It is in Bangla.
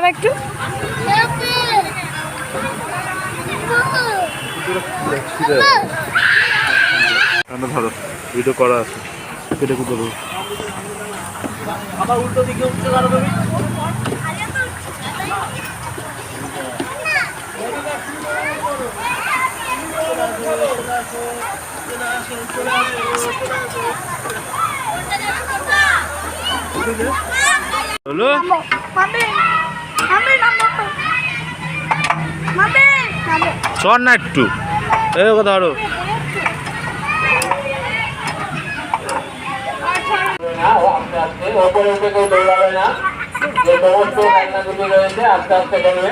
দাঁড়া একটু। ধরো ভিডিও করা আছে, কেটে কুটো দেবো। আবার উল্টো দিকে উঠতে পারবে। হলো চল না একটু, এই ধরো। আস্তে আস্তে ওপরে উঠে কেউ দৌড়াবে না, যে সমস্ত রান্নাগুলি রয়েছে আস্তে আস্তে করবে।